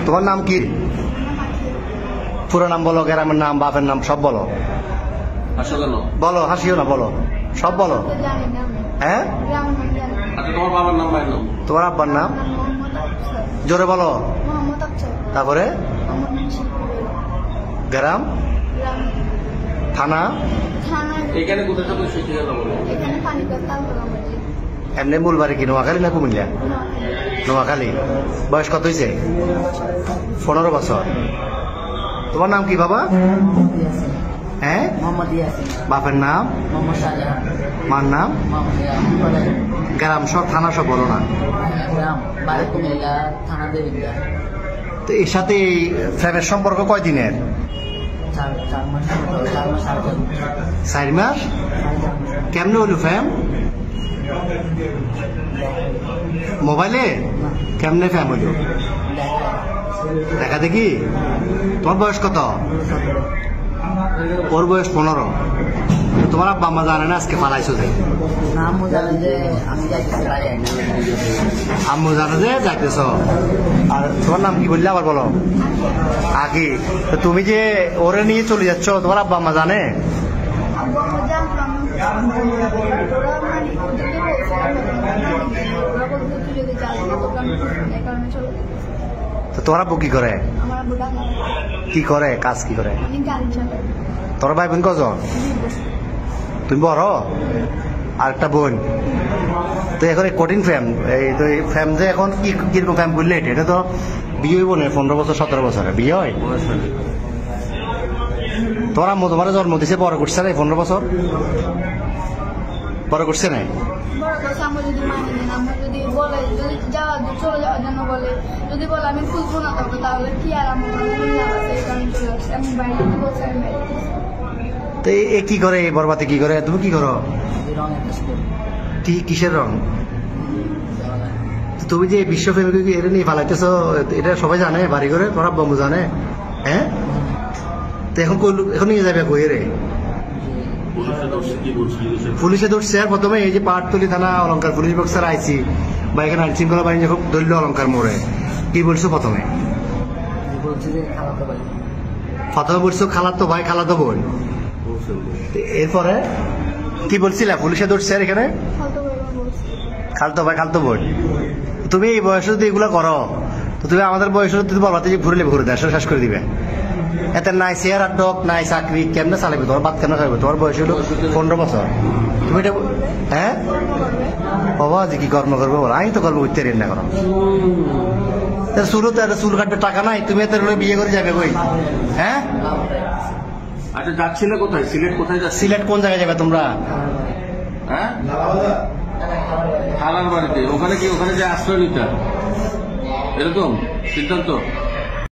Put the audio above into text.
তোমার নাম কি? পুরো নাম বলো, গ্রামের নাম, বাপের নাম সব বলো। বলো, হাসিও না, বলো, সব বলো। হ্যাঁ, তোমার বাবার নাম, ভাই নাম, তোমার আব্বার নাম জোরে বলো। তারপরে গ্রাম, থানা, এখানে কোথায় থাকলে সেই ঠিকানা বলো। এমনি মূল বাড়ি কি নোয়াখালী না কুমিল্লা? নোয়াখালী। বয়স কত হয়েছে? 15 বছর। তোমার নাম কি বাবা? হ্যাঁ, বাপের নাম, মার নাম, গ্রাম সব, থানা সব বলো না। তো এর সাথে এই ফ্রেমের সম্পর্ক কয়দিনের? 4 মাস। কেমনে হলো ফ্যাম? মোবাইলে? কেমনে ফ্যাম হলো? দেখা দেখি। তোমার বয়স কত? ওর বয়স 15। তোমার আব্বা আম্মা জানে না আজকে পালাইছো যে? আম্মু জানে যে যাইতেছ। আর তোমার নাম কি বললে আবার বলো? আগে। তুমি যে ওরে নিয়ে চলে যাচ্ছ, তোমার আব্বা আম্মা জানে? তো তোমার আব্বু কি করে? কি করে কাজ, কি করে? তোর ভাই বোন কজন? তুমি বড়? আর একটা বোন। তো এখন এই কঠিন ফ্যাম, এই তো এই ফ্যাম যে এখন কিরকম ফ্যাম বললে, এটা তো বিয়ে হইব না 15 বছর 17 বছরে বিয়ে হয়। তোমার আম্মু তোমার জন্ম দিছে, বড় করছে না 15 বছর? বড় করছে নাই? তো এ কি করে, বরবাতে কি করে? তুমি কি করো? কিসের রং? তুমি যে বিশ্বপ্রেমিক এটা নিয়ে পালাইতেছ, এটা সবাই জানে বাড়ি করে? তোমার আব্বু জানে? হ্যাঁ, তো এখন নিয়ে যাবে কই রে? পুলিশে ধরছে। আর প্রথমে এই যে পাহাড়তলি থানা অলঙ্কার পুলিশ বক্সার আইছি বা এখানে আইন শৃঙ্খলা বাহিনী যখন ধরল অলঙ্কার মোড়ে, কি বলছো প্রথমে? বলছো খালাতো ভাই, খালাতো বোন। এরপরে কি বলছিলা? পুলিশে ধরছে আর এখানে খালতো ভাই, খালতো বোন। তুমি এই বয়সে যদি এগুলো করো, তো তুমি আমাদের বয়সে যদি বলবাতে যে ঘুরলে ঘুরে দেয়, শেষ করে দিবে। এতে নাই চেয়ার আর ডক, নাই চাকরি, কেমনে চালাবে? তোমার বাদ কেন খাইবে? তোমার বয়স হলো 15 বছর। তুমি এটা হ্যাঁ বাবা যে কি কর্ম করবো বলো? আমি তো কর্ম করতে না করো। চুল কাটবে টাকা নাই, তুমি এত বিয়ে করে যাবে কই? হ্যাঁ, আচ্ছা যাচ্ছিলে কোথায়? সিলেট কোথায় যাচ্ছে? সিলেট কোন জায়গায় যাবে তোমরা? হ্যাঁ, খালার বাড়িতে। ওখানে কি, ওখানে যে আশ্রয় নিতে এরকম সিদ্ধান্ত?